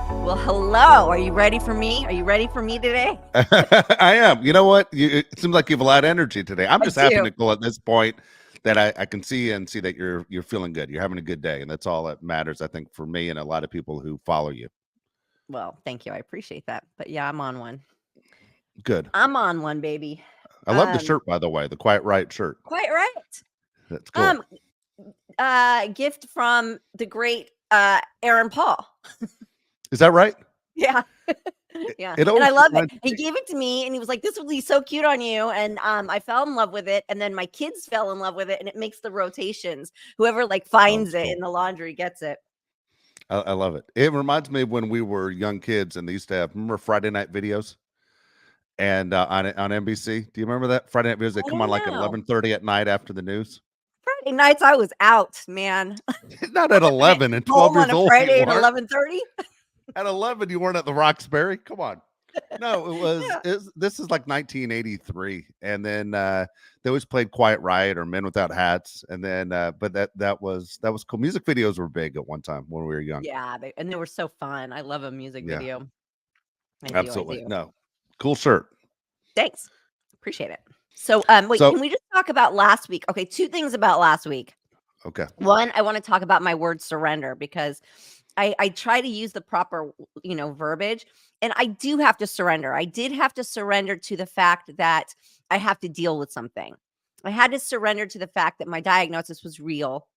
Well, hello. Are you ready for me? Are you ready for me today? I am. You know what? It seems like you have a lot of energy today. I'm I just happy, do. Nicole, at this point that I can see and see that you're feeling good. You're having a good day, and that's all that matters, I think, for me and a lot of people who follow you. Well, thank you. I appreciate that. But yeah, I'm on one. Good. I'm on one, baby. I love the shirt, by the way, the Quiet Riot shirt. Quite right. That's cool. Um, gift from the great Aaron Paul. Is that right? Yeah. It, Yeah. it And I always love it. reminds He me. gave it to me and he was like, this would be so cute on you. And I fell in love with it. And then my kids fell in love with it. And it makes the rotations. Whoever like Oh, finds it's it cool. in the laundry gets it. I love it. It reminds me of when we were young kids and they used to have, remember Friday night videos and on NBC. Do you remember that Friday night videos? They I come on don't like at know. 11:30 at night after the news. Friday nights, I was out, man. Not at 11 and 12 Home on years a old. You Friday at weren't. 11:30. At 11, you weren't at the Roxbury. Come on. No, this is like 1983. And then they always played Quiet Riot or Men Without Hats. And then but that was cool. Music videos were big at one time when we were young. Yeah, and they were so fun. I love a music Yeah, video. I do, I absolutely. do. No. Cool shirt. Thanks. Appreciate it. So, wait, So can we just talk about last week? Okay, two things about last week. okay. One, I want to talk about my word surrender because I try to use the proper, verbiage, and I do have to surrender. I did have to surrender to the fact that I have to deal with something. I had to surrender to the fact that my diagnosis was real.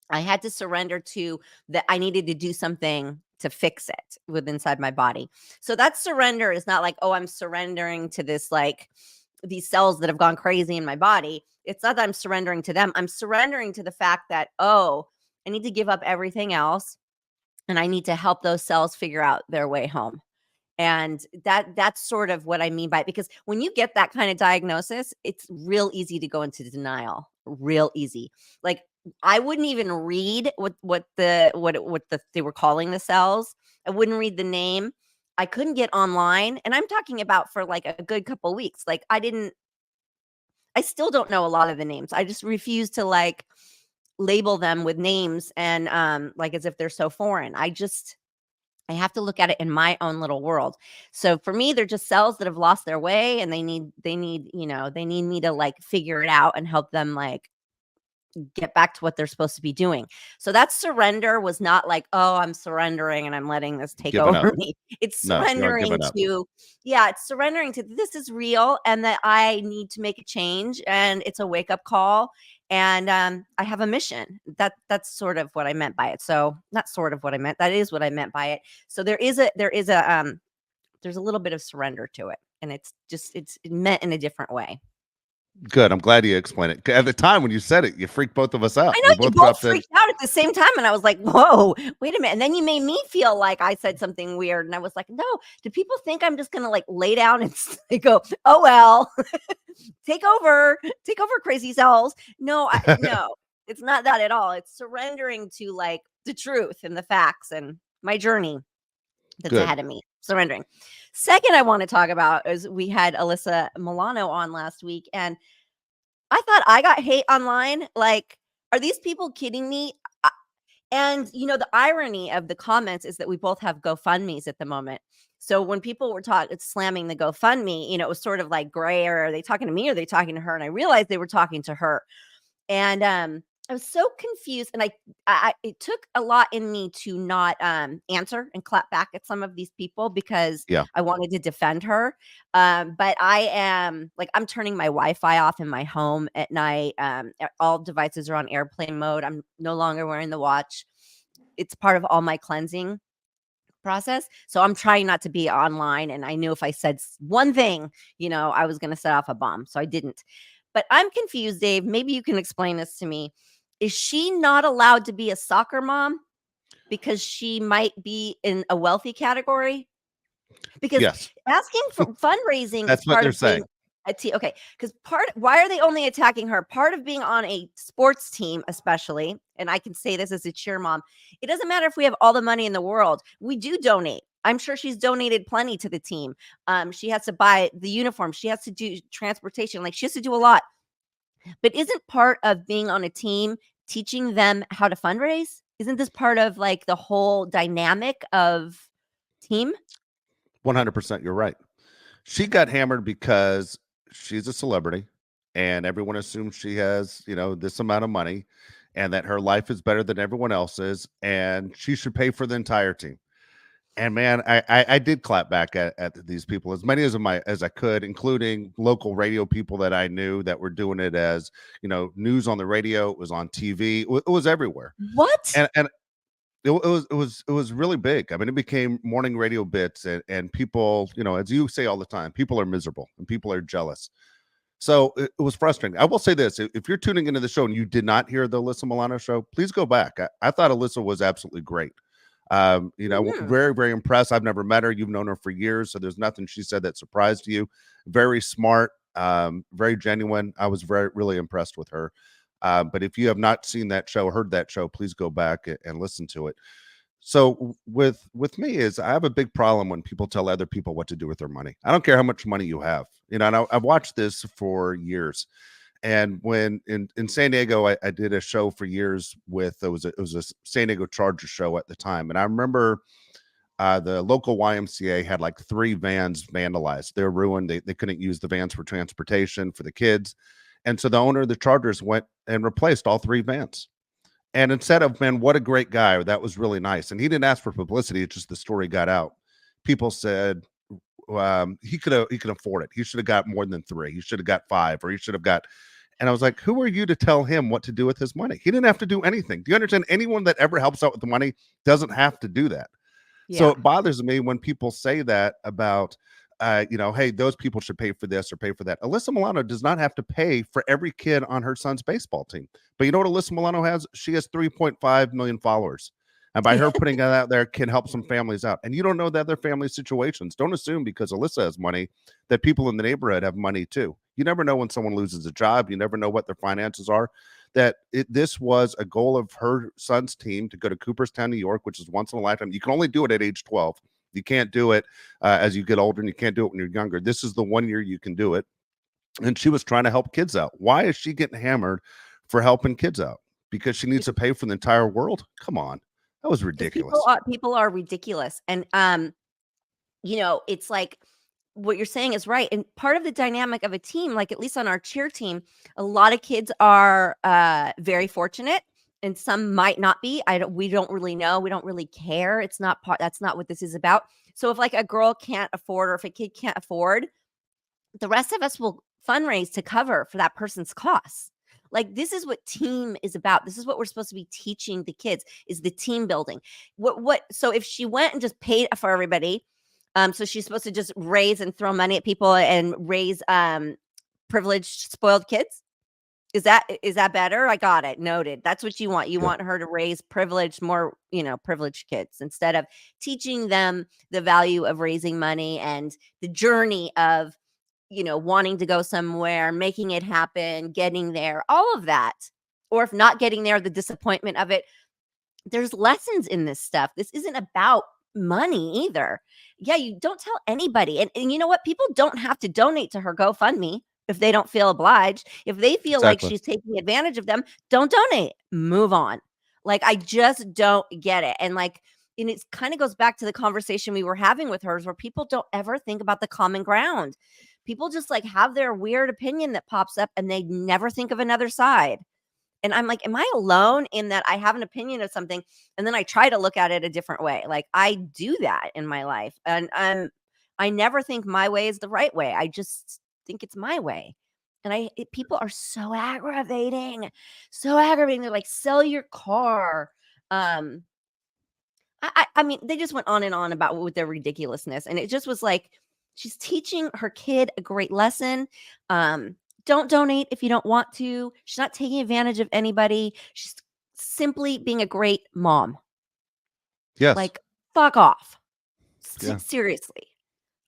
I had to surrender to that I needed to do something to fix it with inside my body. So that surrender is not like, oh, I'm surrendering to this, like these cells that have gone crazy in my body. It's not that I'm surrendering to them. I'm surrendering to the fact that, oh, I need to give up everything else and I need to help those cells figure out their way home. And that's sort of what I mean by it, because when you get that kind of diagnosis, it's real easy to go into denial, real easy. Like I wouldn't even read what they were calling the cells. I wouldn't read the name. I couldn't get online, and I'm talking about for like a good couple weeks. Like I still don't know a lot of the names. I just refuse to like label them with names and like as if they're so foreign. I have to look at it in my own little world. So for me, they're just cells that have lost their way and they need me to like figure it out and help them like get back to what they're supposed to be doing. So that surrender was not like, oh, I'm surrendering and I'm letting this take Giving up. over me. It's No, you aren't surrendering giving up. to, yeah, it's surrendering to this is real and that I need to make a change and it's a wake up call. And I have a mission. That's sort of what I meant by it. So not sort of what I meant. That is what I meant by it. So there's a little bit of surrender to it, and it's meant in a different way. Good. I'm glad you explained it. At the time when you said it, you freaked both of us out. I know We you both both dropped it. freaked out at the same time, and I was like, "Whoa, wait a minute!" And then you made me feel like I said something weird, and I was like, "No, do people think I'm just gonna like lay down and go, oh well, take over, crazy cells?" No, no, it's not that at all. It's surrendering to like the truth and the facts and my journey that's Good. ahead of me. Surrendering. Second, I want to talk about is we had Alyssa Milano on last week, and I thought I got hate online. Like, are these people kidding me? And the irony of the comments is that we both have GoFundMe's at the moment. So when people were slamming the GoFundMe, it was sort of like gray, or are they talking to me or are they talking to her? And I realized they were talking to her. And I was so confused, and I it took a lot in me to not answer and clap back at some of these people because Yeah. I wanted to defend her. But I am like I'm turning my Wi-Fi off in my home at night. All devices are on airplane mode. I'm no longer wearing the watch. It's part of all my cleansing process. So I'm trying not to be online. And I knew if I said one thing, I was going to set off a bomb. So I didn't. But I'm confused, Dave. Maybe you can explain this to me. Is she not allowed to be a soccer mom because she might be in a wealthy category? Because Yes. asking for fundraising is That's what part they're of being saying. a team. Okay, because why are they only attacking her? Part of being on a sports team, especially, and I can say this as a cheer mom, it doesn't matter if we have all the money in the world. We do donate. I'm sure she's donated plenty to the team. She has to buy the uniform. She has to do transportation. Like she has to do a lot. But isn't part of being on a team teaching them how to fundraise? Isn't this part of like the whole dynamic of Team? 100%. You're right. She got hammered because she's a celebrity and everyone assumes she has, this amount of money and that her life is better than everyone else's and she should pay for the entire team. And man, I did clap back at these people, as many as I could, including local radio people that I knew that were doing it as, news on the radio. It was on TV. It was everywhere. What? And it was really big. I mean, it became morning radio bits, and people, as you say all the time, people are miserable and people are jealous. So it was frustrating. I will say this: if you're tuning into the show and you did not hear the Alyssa Milano show, please go back. I thought Alyssa was absolutely great. Mhm. Very, very impressed. I've never met her. You've known her for years, so there's nothing she said that surprised you. Very smart, very genuine. I was really impressed with her. But if you have not seen that show, heard that show, please go back and listen to it. So with me is I have a big problem when people tell other people what to do with their money. I don't care how much money you have. And I've watched this for years. And when in San Diego, I did a show for years with it was a San Diego Chargers show at the time, and I remember the local YMCA had like 3 vans vandalized. They're ruined. They couldn't use the vans for transportation for the kids, and so the owner of the Chargers went and replaced all 3 vans. And instead of, man, what a great guy, that was really nice. And he didn't ask for publicity. It's just the story got out. People said he could afford it. He should have got more than 3. He should have got 5, or he should have got. And I was like, who are you to tell him what to do with his money? He didn't have to do anything. Do you understand? Anyone that ever helps out with the money doesn't have to do that. So Yeah. it bothers me when people say that about, hey, those people should pay for this or pay for that. Alyssa Milano does not have to pay for every kid on her son's baseball team. But you know what Alyssa Milano has? She has 3.5 million followers. And by her putting that out there can help some families out. And you don't know the other family situations. Don't assume because Alyssa has money that people in the neighborhood have money too. You never know when someone loses a job. You never know what their finances are. This was a goal of her son's team to go to Cooperstown, New York, which is once in a lifetime. You can only do it at age 12. You can't do it as you get older, and you can't do it when you're younger. This is the one year you can do it. And she was trying to help kids out. Why is she getting hammered for helping kids out? Because she needs to pay for the entire world? Come on. That was Because people ridiculous. are ridiculous. And it's like what you're saying is right. And part of the dynamic of a team, like at least on our cheer team, a lot of kids are very fortunate and some might not be. We don't really know. We don't really care. It's not part That's not what this is about. So if like a girl can't afford, or if a kid can't afford, the rest of us will fundraise to cover for that person's costs. Like this is what team is about. This is what we're supposed to be teaching the kids, is the team building. So if she went and just paid for everybody, so she's supposed to just raise and throw money at people and raise privileged, spoiled kids? Is that better? I got it. Noted. That's what you want. You Yeah, want her to raise privileged, more, privileged kids, instead of teaching them the value of raising money and the journey of, wanting to go somewhere, making it happen, getting there, all of that. Or if not getting there, the disappointment of it. There's lessons in this stuff. This isn't about money either. Yeah, you don't tell anybody. And you know what? People don't have to donate to her GoFundMe if they don't feel obliged. If they feel like exactly. she's taking advantage of them, don't donate. Move on. Like, I just don't get it. And it kind of goes back to the conversation we were having with hers, where people don't ever think about the common ground. People just like have their weird opinion that pops up and they never think of another side. And I'm like, am I alone in that I have an opinion of something and then I try to look at it a different way? Like, I do that in my life. And I never think my way is the right way. I just think it's my way. And people are so aggravating. So aggravating. They're like, sell your car. Um I mean, they just went on and on about with their ridiculousness. And it just was like, she's teaching her kid a great lesson. Um, don't donate if you don't want to. She's not taking advantage of anybody. She's simply being a great mom. Yes. Like, fuck off. Yeah. Seriously.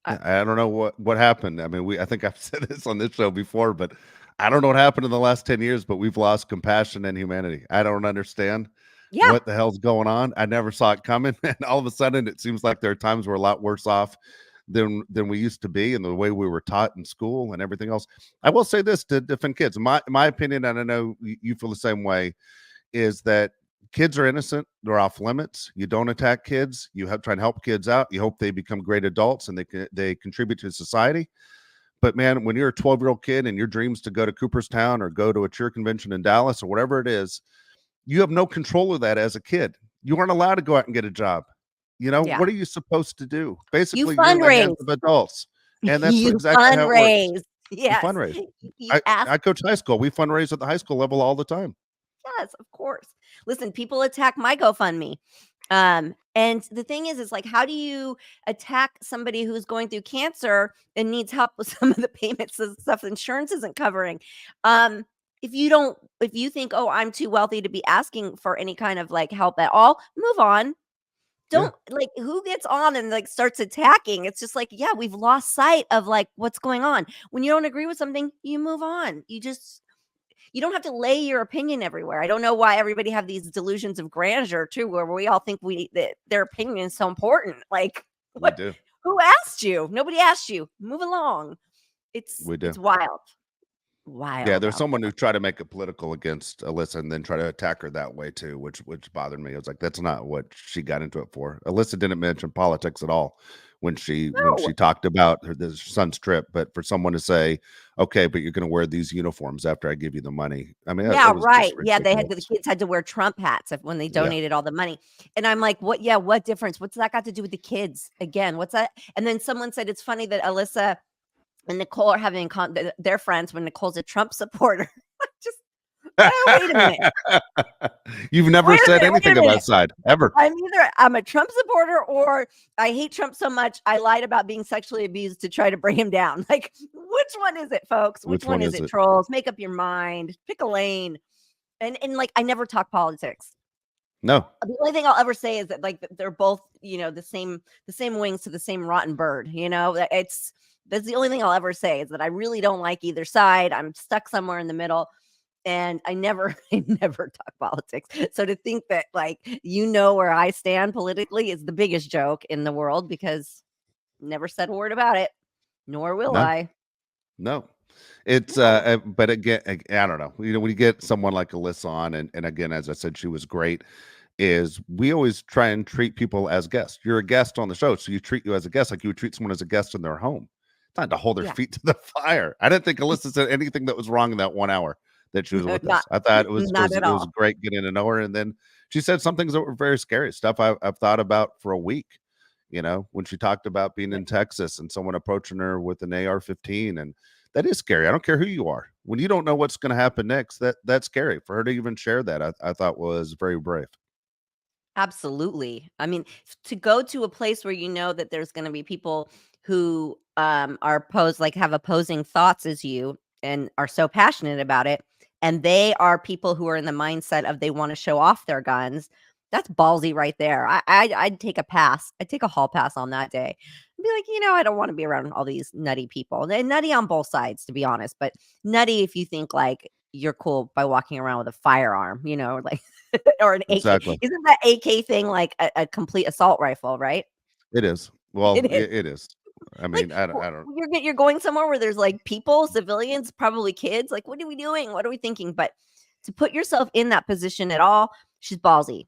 Uh, Yeah, I don't know what happened. I mean, I think I've said this on this show before, but I don't know what happened in the last 10 years, but we've lost compassion and humanity. I don't understand yeah. what the hell's going on. I never saw it coming. And all of a sudden it seems like there are times we're a lot worse off than we used to be, and the way we were taught in school and everything else. I will say this to defend kids. My opinion, and I know you feel the same way, is that kids are innocent. They're off limits. You don't attack kids. You try and help kids out. You hope they become great adults and they contribute to society. But man, when you're a 12-year-old kid and your dreams to go to Cooperstown or go to a cheer convention in Dallas or whatever it is, you have no control of that as a kid. You aren't allowed to go out and get a job. Yeah. What are you supposed to do? You Basically, you're in the hands fundraise. of adults. And that's You exactly how it works. fundraise. You Yes. fundraise. You ask. I coach high school. We fundraise at the high school level all the time. Yes, of course. Listen, people attack my GoFundMe. And the thing is like, how do you attack somebody who's going through cancer and needs help with some of the payments and stuff insurance isn't covering? If you think, oh, I'm too wealthy to be asking for any kind of like help at all, move on. Don't like who gets on and like starts attacking. It's just like, yeah, we've lost sight of like what's going on. When you don't agree with something, you move on. You don't have to lay your opinion everywhere. I don't know why everybody have these delusions of grandeur too, where we all think that their opinion is so important. Like, We do. Who asked you? Nobody asked you. Move along. We do. It's wild. Wild. Yeah, there's someone who tried to make it political against Alyssa and then try to attack her that way too, which bothered me. I was like, that's not what she got into it for. Alyssa didn't mention politics at all when she talked about her son's trip, but for someone to say, okay, but you're going to wear these uniforms after I give you the money. I mean, yeah, that was right. just Yeah, the ridiculous. kids had to wear Trump hats when they donated all the money. And I'm like, what? Yeah, what difference? What's that got to do with the kids? Again, what's that? And then someone said it's funny that Alyssa and Nicole are having they're friends when Nicole's a Trump supporter. Just wait a minute. You've never said anything on that side ever. I'm a Trump supporter or I hate Trump so much I lied about being sexually abused to try to bring him down. Like, which one is it, folks? Which one is it, trolls? Make up your mind. Pick a lane. And like, I never talk politics. No. The only thing I'll ever say is that like they're both, the same wings to the same rotten bird. That's the only thing I'll ever say is that I really don't like either side. I'm stuck somewhere in the middle. And I never talk politics. So to think that like, where I stand politically is the biggest joke in the world because never said a word about it, nor will I. No. It's but again, I don't know. When you get someone like Alyssa on, and again, as I said, she was great. Is we always try and treat people as guests. You're a guest on the show, so you treat you as a guest like you would treat someone as a guest in their home. It's not to hold their feet to the fire. I didn't think Alyssa said anything that was wrong in that 1 hour that she was with us. I thought it was great getting to know her, and then she said some things that were very scary stuff I've thought about for a week. When she talked about being in Texas and someone approaching her with an AR-15, and that is scary. I don't care who you are. When you don't know what's going to happen next, that's scary. For her to even share that, I thought was very brave. Absolutely. I mean, to go to a place where that there's going to be people who are have opposing thoughts as you and are so passionate about it, and they are people who are in the mindset of they want to show off their guns. That's ballsy right there. I'd take a pass. I'd take a hall pass on that day. I'd be like, I don't want to be around all these nutty people. And nutty on both sides, to be honest, but nutty if you think like you're cool by walking around with a firearm, like or an Exactly. AK. Isn't that AK thing like a complete assault rifle, right? It is. Well, It is. it is. I mean, Like, I don't. You're going somewhere where there's like people, civilians, probably kids. Like, what are we doing? What are we thinking? But to put yourself in that position at all, she's ballsy.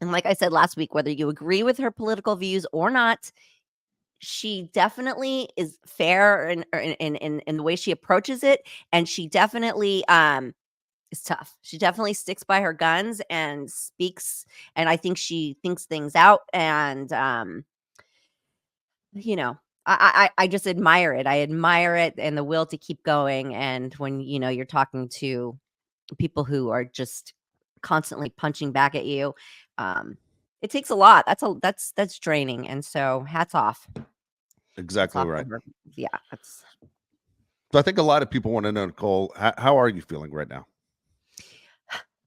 And like I said last week, whether you agree with her political views or not, she definitely is fair in the way she approaches it, and she definitely is tough. She definitely sticks by her guns and speaks, and I think she thinks things out. And I just admire it. I admire it and the will to keep going. And when you're talking to people who are just constantly punching back at you, it takes a lot. That's draining. And so hats off. Exactly right. Yeah. So I think a lot of people want to know, Nicole, how are you feeling right now?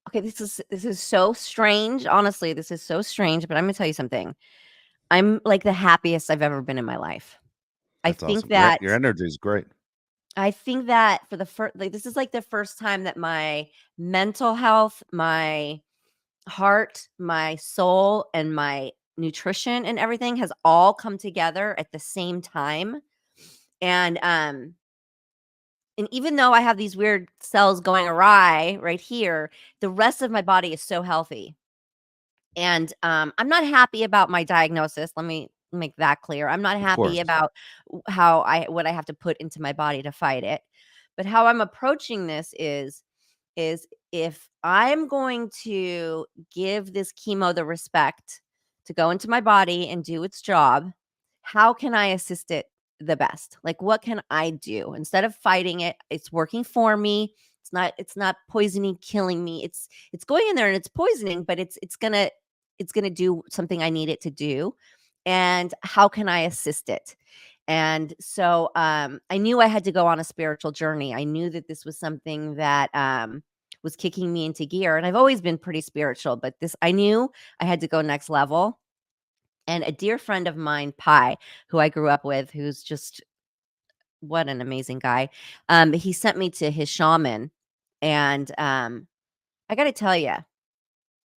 Okay, this is so strange. Honestly, this is so strange, but I'm gonna tell you something. I'm like the happiest I've ever been in my life. That's awesome. Your energy is great. I think that for the first, like, this is like the first time that my mental health, my heart, my soul, and my nutrition and everything has all come together at the same time. And even though I have these weird cells going awry right here, the rest of my body is so healthy. And I'm not happy about my diagnosis. Let me make that clear. I'm not Of happy course. about what I have to put into my body to fight it. But how I'm approaching this is if I'm going to give this chemo the respect to go into my body and do its job, how can I assist it the best? Like, what can I do instead of fighting it? It's working for me. It's not poisoning, killing me. It's going in there and it's poisoning, but it's gonna do something I need it to do. And how can I assist it? And so I knew I had to go on a spiritual journey. I knew that this was something that was kicking me into gear. And I've always been pretty spiritual, but this I knew I had to go next level. And a dear friend of mine, Pi, who I grew up with, who's just what an amazing guy. He sent me to his shaman. And I got to tell you,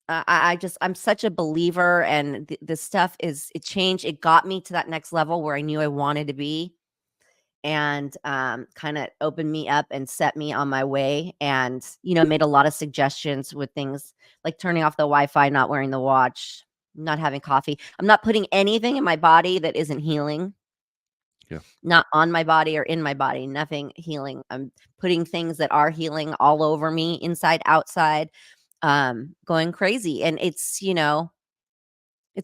I'm such a believer, and this stuff it changed. It got me to that next level where I knew I wanted to be, and kind of opened me up and set me on my way. And made a lot of suggestions with things like turning off the Wi-Fi, not wearing the watch, not having coffee. I'm not putting anything in my body that isn't healing. Yeah. Not on my body or in my body, nothing healing. I'm putting things that are healing all over me, inside, outside, going crazy. And it's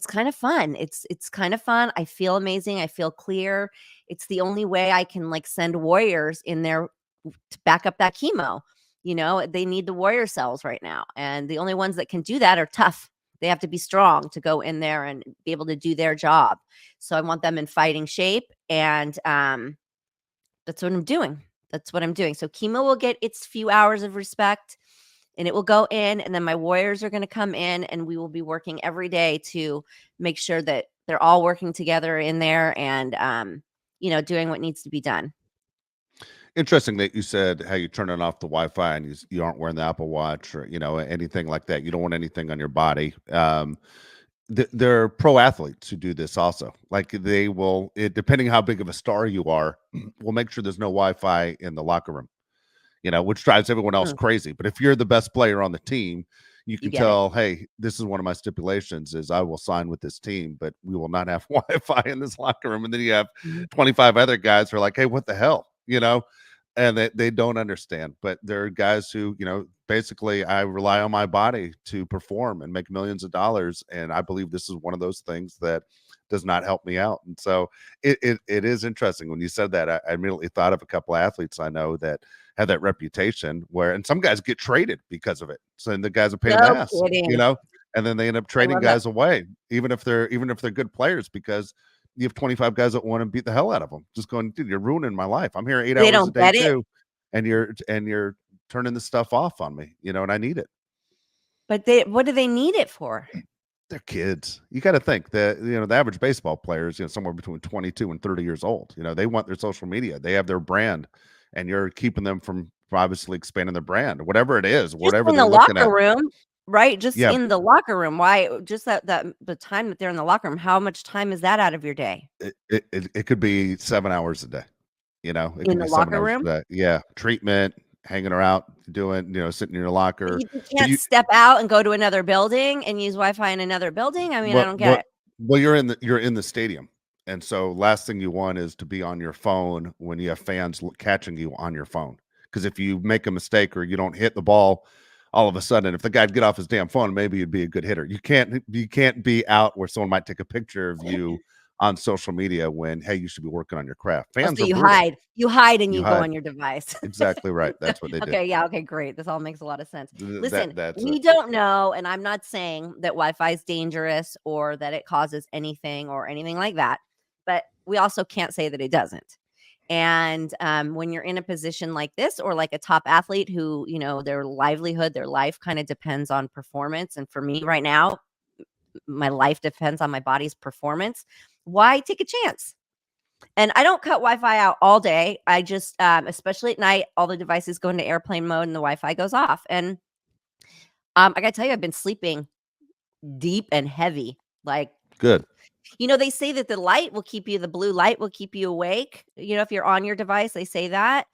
kind of fun. It's kind of fun. I feel amazing. I feel clear. It's the only way I can like send warriors in there to back up that chemo. They need the warrior cells right now. And the only ones that can do that are tough. They have to be strong to go in there and be able to do their job. So I want them in fighting shape. And that's what I'm doing. That's what I'm doing. So chemo will get its few hours of respect, and it will go in, and then my warriors are going to come in, and we will be working every day to make sure that they're all working together in there, and doing what needs to be done. Interesting that you said how you turn it off the Wi-Fi and you aren't wearing the Apple Watch or anything like that. You don't want anything on your body. There are pro athletes who do this also. Like they will, depending how big of a star you are, will make sure there's no Wi-Fi in the locker room. Which drives everyone else Mm, crazy. But if you're the best player on the team, you you can get it. tell, hey, this is one of my stipulations is I will sign with this team, but we will not have Wi-Fi in this locker room. And then you have Mhm. 25 other guys who are like, hey, what the hell? And they don't understand. But there are guys who, basically I rely on my body to perform and make millions of dollars. And I believe this is one of those things that does not help me out. And so it is interesting when you said that. I immediately thought of a couple of athletes I know that have that reputation and some guys get traded because of it. So and the guys are pain in the No ass, kidding. and then they end up I trading love that. guys away, even if they're good players, because you have 25 guys that want to beat the hell out of them. Just going, dude, you're ruining my life. I'm here 8 They hours a don't day get it, too, and you're turning this stuff off on me, and I need it. but what do they need it for? They're kids. You got to think that the average baseball player is somewhere between 22 and 30 years old. They want their social media. They have their brand, and you're keeping them from obviously expanding their brand, whatever it is, Just whatever in they're the looking locker at. room, right? Just Yeah, in the locker room. Why? Just that the time that they're in the locker room. How much time is that out of your day it could be 7 hours a day. It in could the be 7 hours locker a room? day. Yeah, treatment, hanging around, doing, sitting in your But locker. you But can't step out and go to another building and use Wi-Fi in another building? I mean, I what don't get what it. well, you're in the stadium, and so last thing you want is to be on your phone when you have fans catching you on your phone. Because if you make a mistake or you don't hit the ball, all of a sudden, if the guy'd get off his damn phone, maybe you'd be a good hitter. You can't be out where someone might take a picture of you on social media when, hey, you should be working on your craft. Oh, Fans so are brutal. you hide and You you go hide. on your device. Exactly right. That's what they do. Okay, yeah, okay, great. This all makes a lot of sense. Listen, That's it. we don't know, and I'm not saying that Wi-Fi is dangerous or that it causes anything or anything like that, but we also can't say that it doesn't. And when you're in a position like this, or like a top athlete who, their livelihood, their life kind of depends on performance. And for me right now, my life depends on my body's performance. Why take a chance? And I don't cut Wi-Fi out all day. I just, especially at night, all the devices go into airplane mode and the Wi-Fi goes off. And I gotta tell you, I've been sleeping deep and heavy. Like, Good. they say that the blue light will keep you awake. If you're on your device, they say that.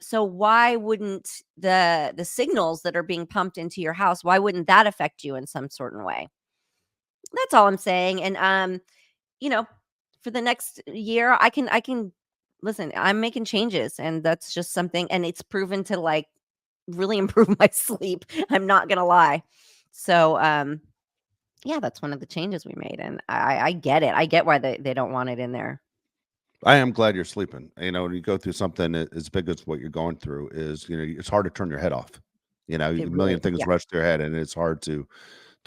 So why wouldn't the signals that are being pumped into your house, why wouldn't that affect you in some certain way? That's all I'm saying. And you know, for the next year, I can listen, I'm making changes, and that's just something, and it's proven to like really improve my sleep. I'm not gonna lie. So yeah, that's one of the changes we made. And I get it. I get why they don't want it in there. I am glad you're sleeping. When you go through something as big as what you're going through, is it's hard to turn your head off. A It million really, things yeah. rush through your head, and it's hard to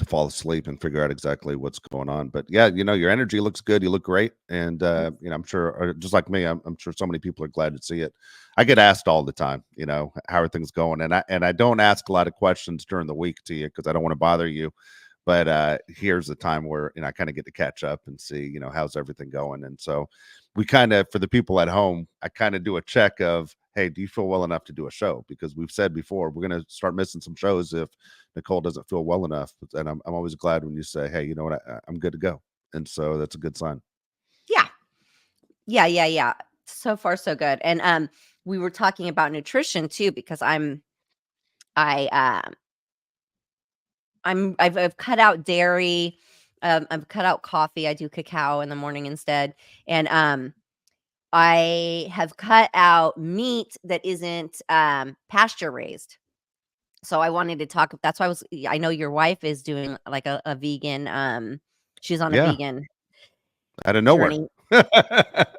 fall asleep and figure out exactly what's going on. But yeah, your energy looks good. You look great, and Thanks. I'm sure, just like me, I'm sure so many people are glad to see it. I get asked all the time, how are things going, and I don't ask a lot of questions during the week to you because I don't want to bother you. But here's the time where I kind of get to catch up and see how's everything going. And so we kind of, for the people at home, I kind of do a check of, hey, do you feel well enough to do a show? Because we've said before we're going to start missing some shows if Nicole doesn't feel well enough. And I'm always glad when you say, hey, you know what, I'm good to go. And so that's a good sign. Yeah. Yeah, yeah, yeah. So far so good. And we were talking about nutrition too, because I I've cut out dairy. I've cut out coffee. I do cacao in the morning instead. And I have cut out meat that isn't pasture raised. So I wanted to talk. That's why I know your wife is doing like a vegan. She's on a Yeah, vegan out of nowhere. journey.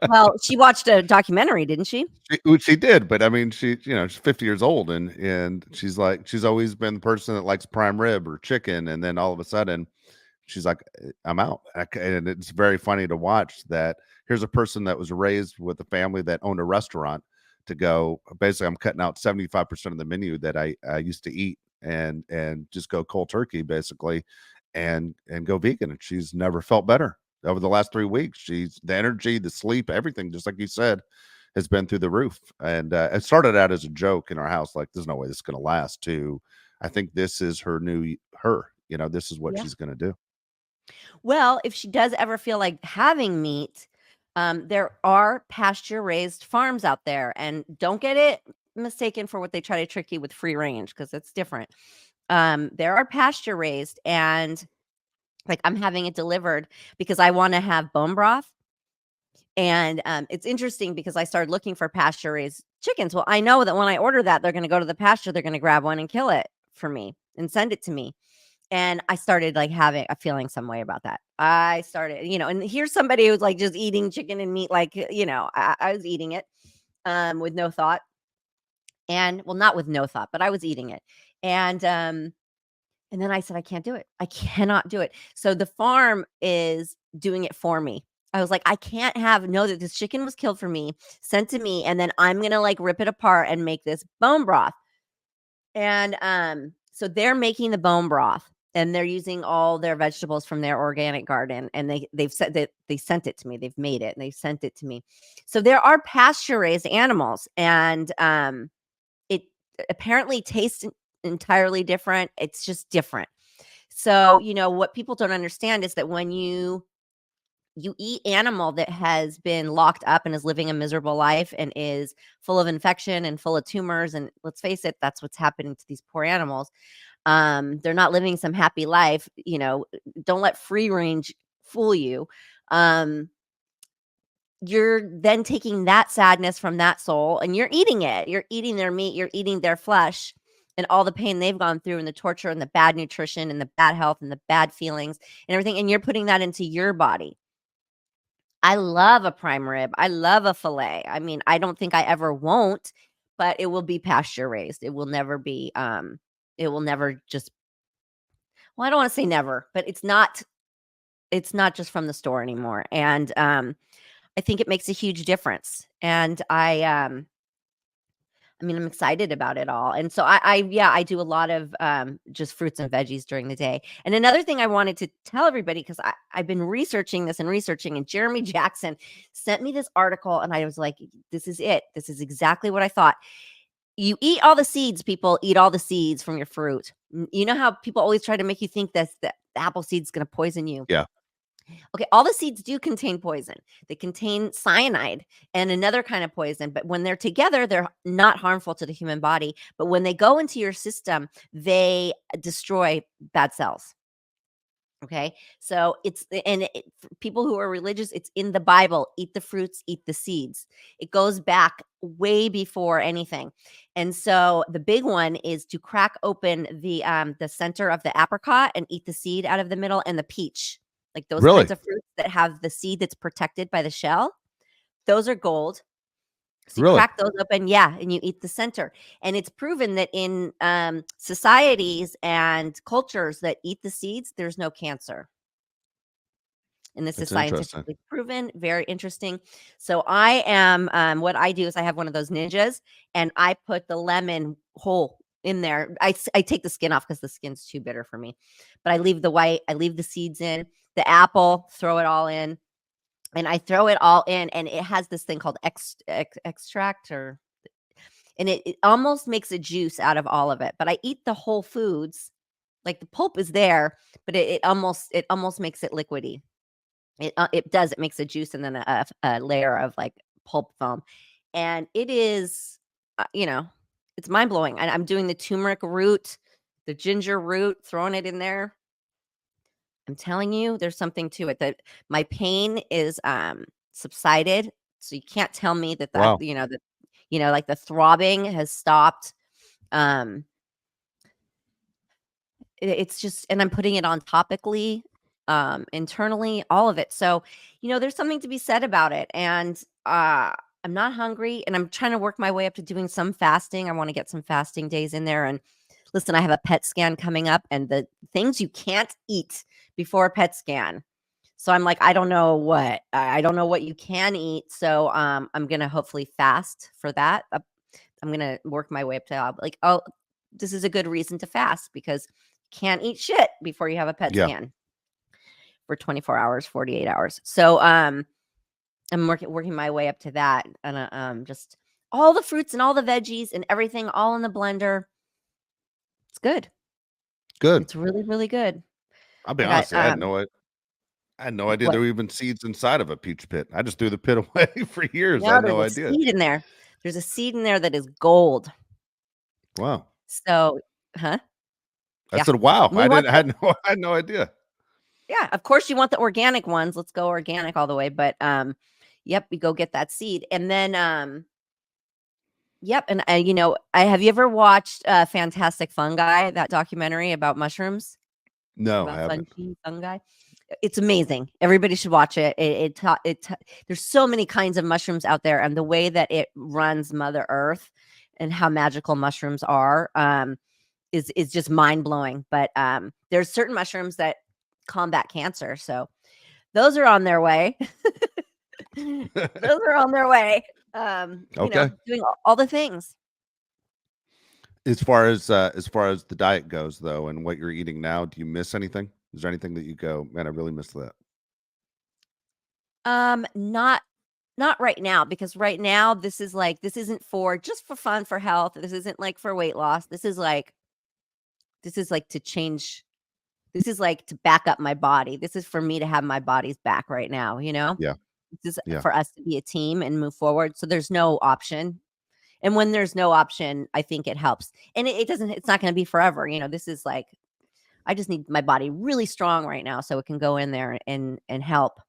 Well, she watched a documentary, didn't she? She did, but I mean, she's 50 years old, and she's always been the person that likes prime rib or chicken, and then all of a sudden she's like, I'm out. And it's very funny to watch that. Here's a person that was raised with a family that owned a restaurant to go, basically, I'm cutting out 75% of the menu that I used to eat, and just go cold turkey, basically, and go vegan. And she's never felt better over the last 3 weeks. She's the energy, the sleep, everything, just like you said, has been through the roof. And it started out as a joke in our house, like, there's no way this is going to last, to I think this is her new her. This is what Yeah. she's going to do. Well, if she does ever feel like having meat, there are pasture raised farms out there, and don't get it mistaken for what they try to trick you with free range, because it's different. There are pasture raised, and like I'm having it delivered because I want to have bone broth. And it's interesting because I started looking for pasture raised chickens. Well, I know that when I order that, they're going to go to the pasture, they're going to grab one and kill it for me and send it to me. And I started like having a feeling some way about that. I started, and here's somebody who's like just eating chicken and meat, like, I was eating it with no thought. And well, not with no thought, but I was eating it. And then I said, I can't do it. I cannot do it. So the farm is doing it for me. I was like, I can't know that this chicken was killed for me, sent to me, and then I'm gonna like rip it apart and make this bone broth. And so they're making the bone broth, and they're using all their vegetables from their organic garden, and they've said that they sent it to me. They've made it and they sent it to me. So there are pasture raised animals, and it apparently tastes entirely different. It's just different. So, what people don't understand is that when you eat animal that has been locked up and is living a miserable life and is full of infection and full of tumors, and let's face it, that's what's happening to these poor animals. They're not living some happy life. Don't let free range fool you. Um, you're then taking that sadness from that soul and you're eating it. You're eating their meat, you're eating their flesh, and all the pain they've gone through, and the torture and the bad nutrition and the bad health and the bad feelings and everything, and you're putting that into your body. I love a prime rib. I love a fillet. I mean, I don't think I ever won't, but it will be pasture raised. It will never be it will never just, well, I don't want to say never, but it's not just from the store anymore. And I think it makes a huge difference. And I mean, I'm excited about it all. And so yeah, I do a lot of just fruits and veggies during the day. And another thing I wanted to tell everybody, because I've been researching this and researching, and Jeremy Jackson sent me this article, and I was like, this is it. This is exactly what I thought. You eat all the seeds, people eat all the seeds from your fruit. You know how people always try to make you think that the apple seed's going to poison you. Yeah. Okay, all the seeds do contain poison. They contain cyanide and another kind of poison, but when they're together, they're not harmful to the human body. But when they go into your system, they destroy bad cells. Okay. So for people who are religious, it's in the Bible: eat the fruits, eat the seeds. It goes back way before anything. And so the big one is to crack open the center of the apricot and eat the seed out of the middle, and the peach. Like those kinds Really? of fruits that have the seed that's protected by the shell. Those are gold. So you Really? crack those open, yeah, and you eat the center. And it's proven that in societies and cultures that eat the seeds, there's no cancer. And this is That's interesting. scientifically proven, very interesting. So I am, what I do is I have one of those ninjas, and I put the lemon whole in there. I take the skin off because the skin's too bitter for me, but I leave the white, I leave the seeds in, the apple, throw it all in, and I throw it all in, and it has this thing called extract, and it almost makes a juice out of all of it. But I eat the whole foods, like the pulp is there, but it almost makes it liquidy. It does. It makes a juice and then a layer of like pulp foam, and it is, it's mind blowing. And I'm doing the turmeric root, the ginger root, throwing it in there. I'm telling you, there's something to it that my pain is subsided. So you can't tell me Wow. like the throbbing has stopped. Um, it's just, and I'm putting it on topically, internally, all of it. So, there's something to be said about it. And I'm not hungry, and I'm trying to work my way up to doing some fasting. I want to get some fasting days in there. And listen, I have a PET scan coming up, and the things you can't eat before a PET scan. So I'm like, I don't know what you can eat. So I'm gonna hopefully fast for that. I'm gonna work my way up to like, oh, this is a good reason to fast because you can't eat shit before you have a PET Yeah. scan for 24 hours, 48 hours. So I'm working my way up to that, and just all the fruits and all the veggies and everything all in the blender. It's good. Good. It's really, really good. I'll be I got honest. I had no idea what? there were even seeds inside of a peach pit. I just threw the pit away for years. I No, had there's no a idea. seed in there. There's a seed in there that is gold. Wow. So, huh? I Yeah. said, wow. We want I the had no I had no idea. Yeah, of course you want the organic ones. Let's go organic all the way. But yep, we go get that seed. And then yep, and I have you ever watched Fantastic Fungi, that documentary about mushrooms, No, I about haven't. fungi? It's amazing. Everybody should watch it. There's so many kinds of mushrooms out there, and the way that it runs Mother Earth and how magical mushrooms are is just mind blowing. But there's certain mushrooms that combat cancer, so those are on their way. Those are on their way. Okay. Doing all the things. As far as the diet goes though, and what you're eating now, do you miss anything? Is there anything that you go, man, I really miss that? Not right now, because right now this isn't for just for fun, for health. This isn't like for weight loss. This is like to change. This is like to back up my body. This is for me to have my body's back right now, Yeah. This is Yeah. for us to be a team and move forward. So there's no option. And when there's no option, I think it helps. And it doesn't, it's not going to be forever. This is like, I just need my body really strong right now so it can go in there and help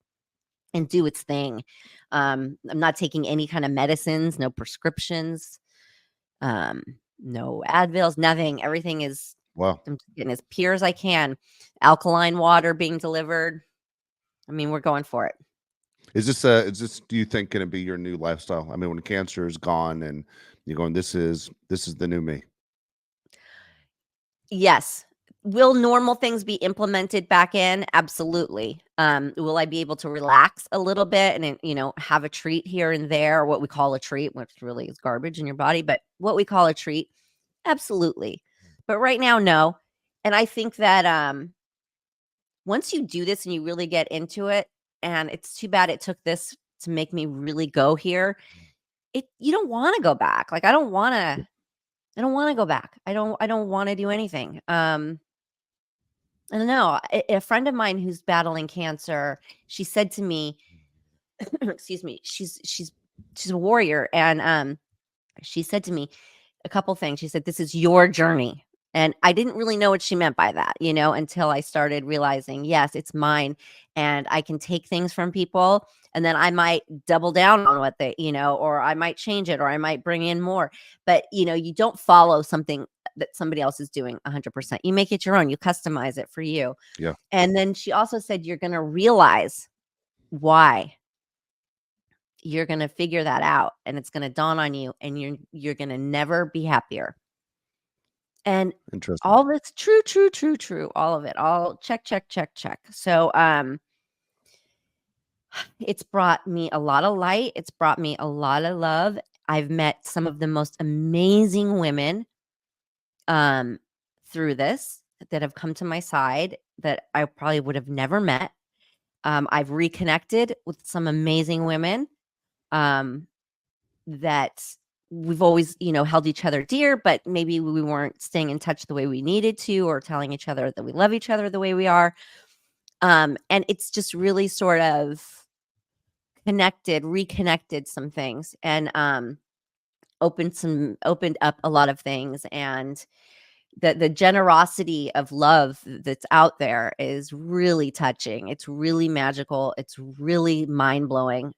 and do its thing. I'm not taking any kind of medicines, no prescriptions, um, no Advils, nothing. Everything is, Wow. I'm just getting as pure as I can. Alkaline water being delivered. I mean, we're going for it. Is this, do you think, gonna be your new lifestyle? I mean, when cancer is gone and you're going, this is the new me. Yes. Will normal things be implemented back in? Absolutely. Will I be able to relax a little bit and then, have a treat here and there, or what we call a treat, which really is garbage in your body, but what we call a treat? Absolutely. But right now, no. And I think that once you do this and you really get into it, and it's too bad it took this to make me really go here, you don't want to go back. Like I don't want to go back. I don't want to do anything. I don't know. A friend of mine who's battling cancer, she said to me, excuse me, she's a warrior, and she said to me a couple things. She said, "This is your journey, And I didn't really know what she meant by that, until I started realizing, yes, it's mine, and I can take things from people, and then I might double down on what or I might change it, or I might bring in more. But, you don't follow something that somebody else is doing 100%. You make it your own, you customize it for you. Yeah. And then she also said, you're going to realize why. You're going to figure that out, and it's going to dawn on you, and you're going to never be happier. And Interesting. all this true, true, true, true, all of it, all check, check, check, check. So, it's brought me a lot of light. It's brought me a lot of love. I've met some of the most amazing women, um, through this, that have come to my side that I probably would have never met. I've reconnected with some amazing women, um, that we've always, held each other dear, but maybe we weren't staying in touch the way we needed to, or telling each other that we love each other the way we are. And it's just really sort of reconnected some things, and opened up a lot of things. And the generosity of love that's out there is really touching. It's really magical. It's really mind-blowing.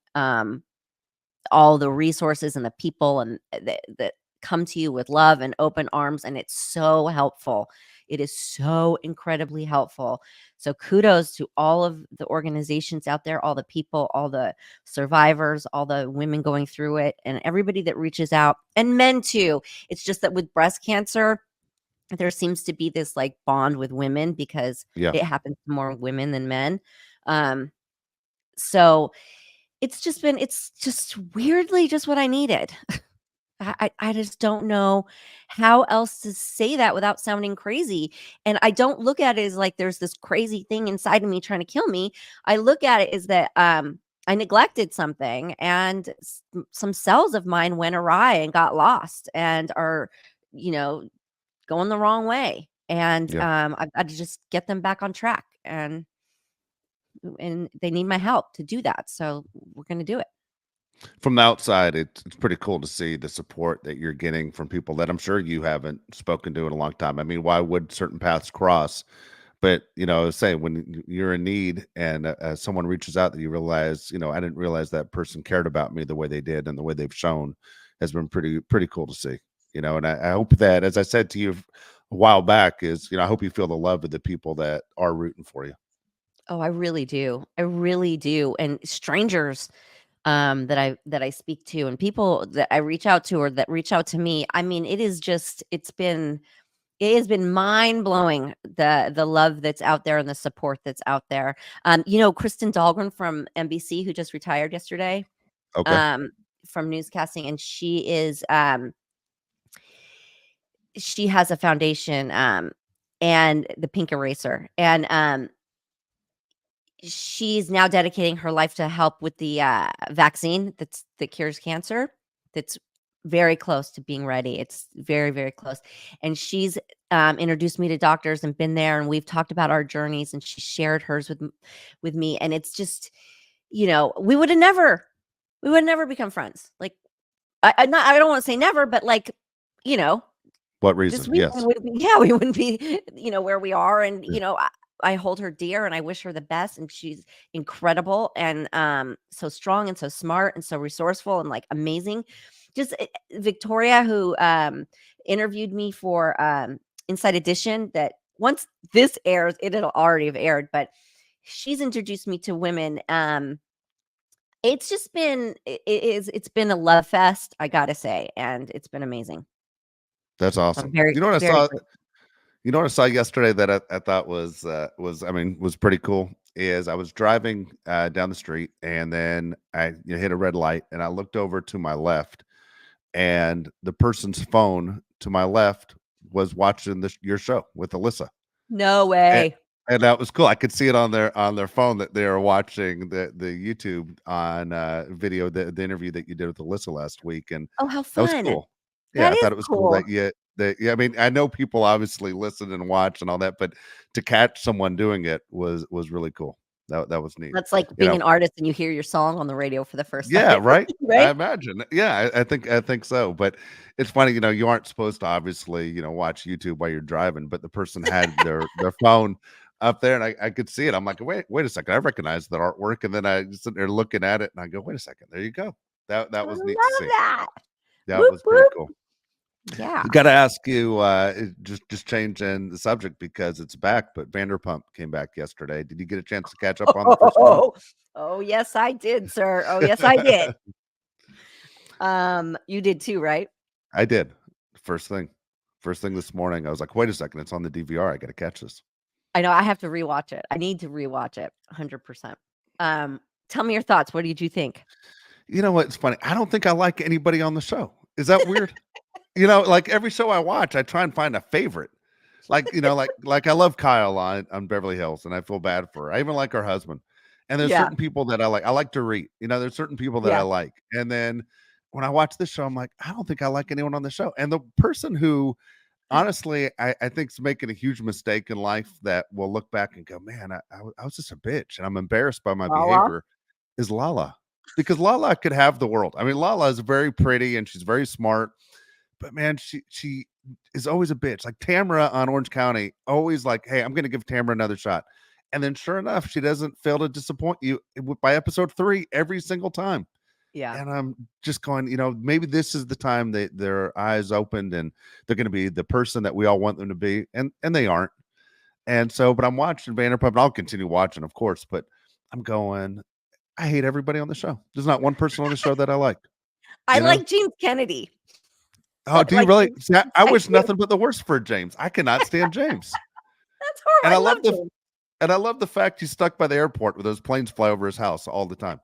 All the resources and the people and that come to you with love and open arms, and it's so helpful. It is so incredibly helpful. So kudos to all of the organizations out there, all the people, all the survivors, all the women going through it, and everybody that reaches out, and men too. It's just that with breast cancer, there seems to be this like bond with women because Yeah. it happens to more women than men. Um, so it's just weirdly just what I needed. I just don't know how else to say that without sounding crazy. And I don't look at it as like there's this crazy thing inside of me trying to kill me. I look at it as that I neglected something, and some cells of mine went awry and got lost and are, you know, going the wrong way. And Yeah. I've got to just get them back on track. And they need my help to do that. So we're going to do it. From the outside, it's pretty cool to see the support that you're getting from people that I'm sure you haven't spoken to in a long time. I mean, why would certain paths cross? But I was saying, when you're in need and someone reaches out, that you realize, I didn't realize that person cared about me the way they did, and the way they've shown has been pretty cool to see. And I hope that, as I said to you a while back, is I hope you feel the love of the people that are rooting for you. Oh, I really do. I really do. And strangers that I speak to, and people that I reach out to, or that reach out to me. I mean, it has been mind-blowing, the love that's out there and the support that's out there. Kristen Dahlgren from NBC, who just retired yesterday, Okay. um, from newscasting, and she has a foundation, and the Pink Eraser, and she's now dedicating her life to help with the vaccine that cures cancer. That's very close to being ready. It's very, very close. And she's introduced me to doctors and been there, and we've talked about our journeys, and she shared hers with me. And it's just, we would never become friends. Like, I don't want to say never, but like, you know, What this reason? week we Yes. wouldn't be we wouldn't be, where we are. And, Yeah. I hold her dear, and I wish her the best, and she's incredible, and so strong, and so smart, and so resourceful, and like amazing. Just Victoria, who interviewed me for Inside Edition, that once this airs, it'll already have aired, but she's introduced me to women. It's just been it's been a love fest, I gotta say, and it's been amazing. That's So I'm awesome. very, You know what I very saw? grateful. You know what I saw yesterday that I thought was pretty cool, is I was driving down the street, and then I hit a red light, and I looked over to my left, and the person's phone to my left was watching your show with Alyssa. No And, way. and that was cool. I could see it on their phone that they were watching the YouTube on video, the interview that you did with Alyssa last week, and Oh, how that was fun. cool. Yeah, That I is thought it was cool cool. yeah, I mean, I know people obviously listen and watch and all that, but to catch someone doing it was really cool. That was neat. That's like You being know, an artist and you hear your song on the radio for the first yeah, time, right. I right? imagine. Yeah, I think so. But it's funny, you aren't supposed to obviously, watch YouTube while you're driving, but the person had their phone up there and I could see it. I'm like, wait a second, I recognize that artwork. And then I just sit there looking at it and I go, wait a second, there you go. That I was neat to love see. that. That Whoop, was pretty whoop. cool. Yeah. Got to ask you, just changing the subject because it's back, but Vanderpump came back yesterday. Did you get a chance to catch up on the first one? Oh, oh, yes, I did, sir. Oh, yes, I did. You did too, right? I did. First thing. First thing this morning, I was like, wait a second, it's on the DVR. I got to catch this. I know I have to rewatch it. I need to rewatch it 100%. Tell me your thoughts. What did you think? You know what's funny? I don't think I like anybody on the show. Is that weird? Like every show I watch, I try and find a favorite. Like, like I love Kyle on Beverly Hills, and I feel bad for her. I even like her husband. And there's Yeah. certain people that I like. I like Dorit. There's certain people that I Yeah. like. And then when I watch this show, I'm like, I don't think I like anyone on the show. And the person who honestly I think is making a huge mistake in life that will look back and go, man, I was just a bitch and I'm embarrassed by my Lala? behavior is Lala. Because Lala could have the world. I mean, Lala is very pretty and she's very smart, but man, she is always a bitch. Like Tamara on Orange County, always like, hey, I'm gonna give Tamara another shot. And then sure enough, she doesn't fail to disappoint you by episode 3 every single time. Yeah. And I'm just going, maybe this is the time that their eyes opened and they're going to be the person that we all want them to be. And they aren't. And so, but I'm watching Vanderpump and I'll continue watching, of course, but I'm going, I hate everybody on the show. There's not one person on the show that I like, I you know? like James Kennedy. Oh, I do you like really? James. See, I I wish do. nothing but the worst for James. I cannot stand James. That's And I horrible. I love love the James. and I love the fact he's stuck by the airport with those planes fly over his house all the time.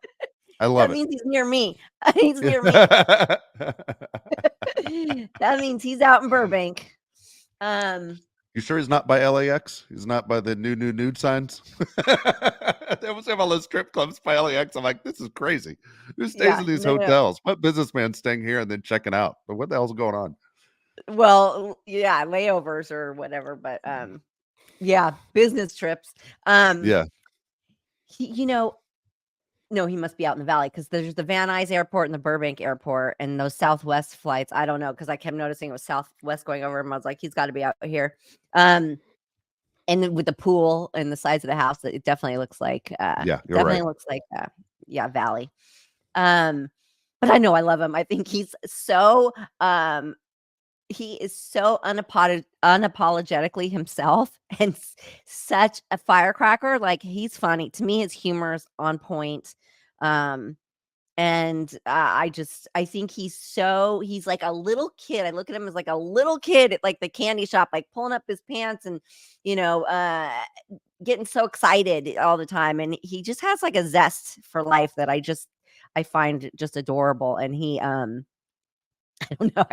I That love it. means he's near me. He's near me. That means he's out in Burbank. You sure he's not by LAX? He's not by the new nude signs? They always have all those strip clubs by LAX. I'm like, this is crazy. Who stays Yeah, in these no. hotels? What businessman staying here and then checking out? But what the hell's going on? Well, yeah, layovers or whatever, but yeah, business trips. Yeah. He, no, he must be out in the valley because there's the Van Nuys Airport and the Burbank Airport and those Southwest flights. I don't know because I kept noticing it was Southwest going over him. I was like, he's got to be out here. And then with the pool and the size of the house, it definitely looks like Yeah, you're right. yeah, valley. But I know I love him. I think he is so unapologetically himself and such a firecracker. Like he's funny to me. His humor is on point. And I think he's like a little kid. I look at him as like a little kid at like the candy shop, like pulling up his pants and, getting so excited all the time. And he just has like a zest for life that I find just adorable. And he, I don't know.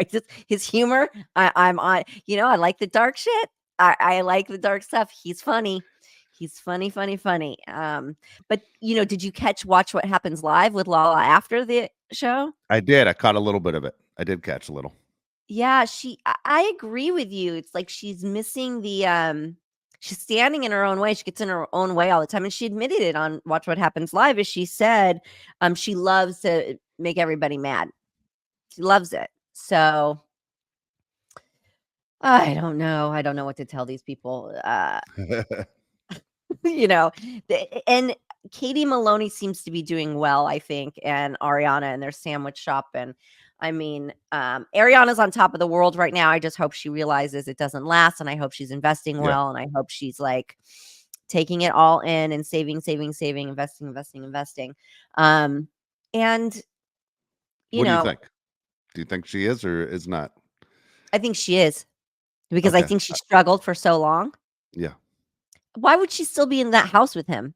His humor. I'm on. I like the dark shit. I like the dark stuff. He's funny. He's funny, funny, funny. But did you watch What Happens Live with Lala after the show? I did. I caught a little bit of it. I did catch a little. Yeah, I agree with you. It's like she's missing she's standing in her own way. She gets in her own way all the time. And she admitted it on Watch What Happens Live, as she said, she loves to make everybody mad. She loves it. So I don't know. I don't know what to tell these people. And Katie Maloney seems to be doing well, I think, and Ariana and their sandwich shop. And I mean, Ariana's on top of the world right now. I just hope she realizes it doesn't last. And I hope she's investing Yeah. well. And I hope she's like taking it all in and saving, investing. And What do you think? Do you think she is or is not? I think she is because I Okay. think she struggled for so long. Yeah. Why would she still be in that house with him?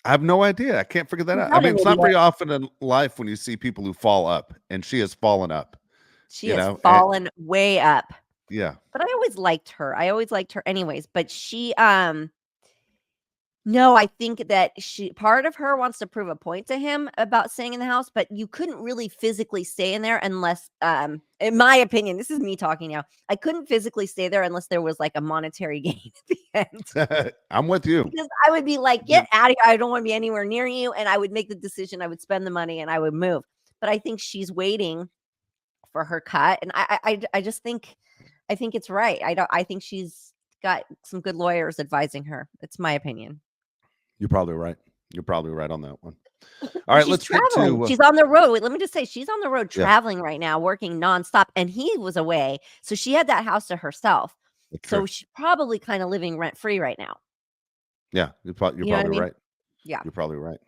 I have no idea. I can't figure that She's out. I not mean, an it's not idiot. very often in life when you see people who fall up, and she has fallen up. She You has know? fallen way up. Yeah. But I always liked her. I always liked her anyways. But she No, I think that part of her wants to prove a point to him about staying in the house, but you couldn't really physically stay in there unless, in my opinion, this is me talking now. I couldn't physically stay there unless there was like a monetary gain at the end. I'm with you. Because I would be like, get out of here. I don't want to be anywhere near you. And I would make the decision. I would spend the money and I would move. But I think she's waiting for her cut. And I just think, I think it's right. I think she's got some good lawyers advising her. It's my opinion. You're probably right. You're probably right on that one. All And right, she's let's get traveling. to She's on the road. Wait, let me just say, she's on the road yeah, traveling right now, working nonstop, and he was away. So she had that house to herself. that's true. So she's probably kind of living rent free right now. Yeah, you're You know what I probably mean? right. Yeah. You're probably right.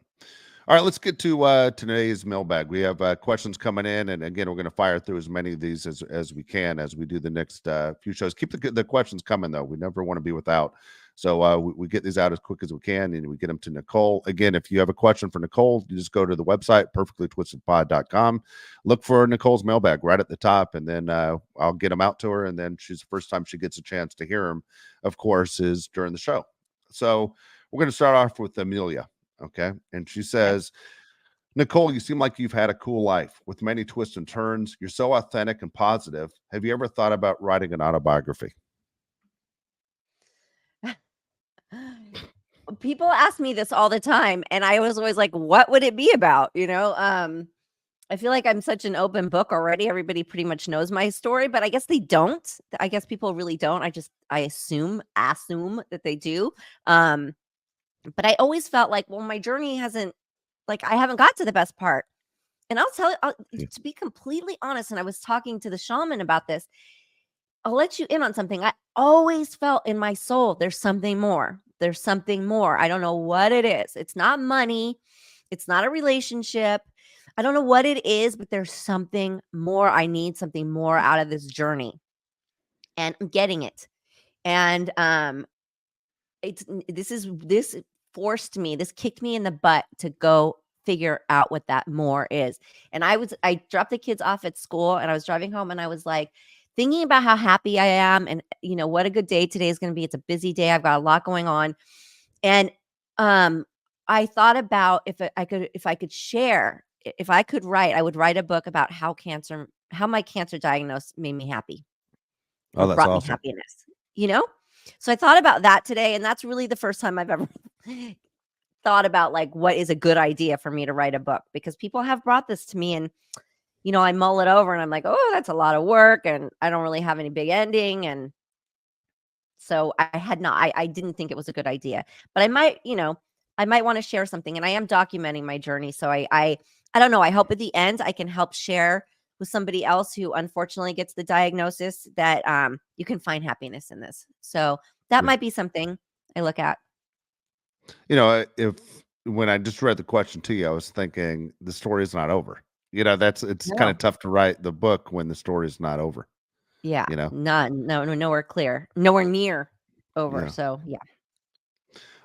All right, let's get to today's mailbag. We have questions coming in, and again, we're going to fire through as many of these as we can as we do the next few shows. Keep the questions coming, though. We never want to be without. So we get these out as quick as we can, and we get them to Nicole. Again, if you have a question for Nicole, you just go to the website, perfectlytwistedpod.com. Look for Nicole's mailbag right at the top, and then I'll get them out to her, and then she's the first time she gets a chance to hear them, of course, is during the show. So we're going to start off with Amelia. Okay. And she Okay. says, Nicole, you seem like you've had a cool life with many twists and turns. You're so authentic and positive. Have you ever thought about writing an autobiography? People ask me this all the time, and I was always like, what would it be about? I feel like I'm such an open book already. Everybody pretty much knows my story, but I guess they don't. I guess people really don't. I assume that they do. Um, but I always felt like, well, my journey hasn't, like, I haven't got to the best part. And I'll tell you, Yeah. to be completely honest, and I was talking to the shaman about this, I'll let you in on something. I always felt in my soul, there's something more. There's something more. I don't know what it is. It's not money. It's not a relationship. I don't know what it is, but there's something more. I need something more out of this journey. And I'm getting it. And this forced me, this kicked me in the butt to go figure out what that more is. And I dropped the kids off at school and I was driving home and I was like thinking about how happy I am and what a good day today is going to be. It's a busy day. I've got a lot going on. And I thought about if I could share, if I could write, I would write a book about how my cancer diagnosis made me happy Oh, or that's brought me awesome. happiness, you know? So I thought about that today, and that's really the first time I've ever thought about like what is a good idea for me to write a book because people have brought this to me and I mull it over and I'm like, "Oh, that's a lot of work and I don't really have any big ending." And so I didn't think it was a good idea. But I might want to share something and I am documenting my journey. So I don't know, I hope at the end I can help share with somebody else who unfortunately gets the diagnosis that you can find happiness in this. So that Yeah. might be something I look at. If when I just read the question to you, I was thinking the story is not over. It's kind No. of tough to write the book when the story is not over, Yeah. you know? Nowhere clear. Nowhere near over. Yeah. So yeah.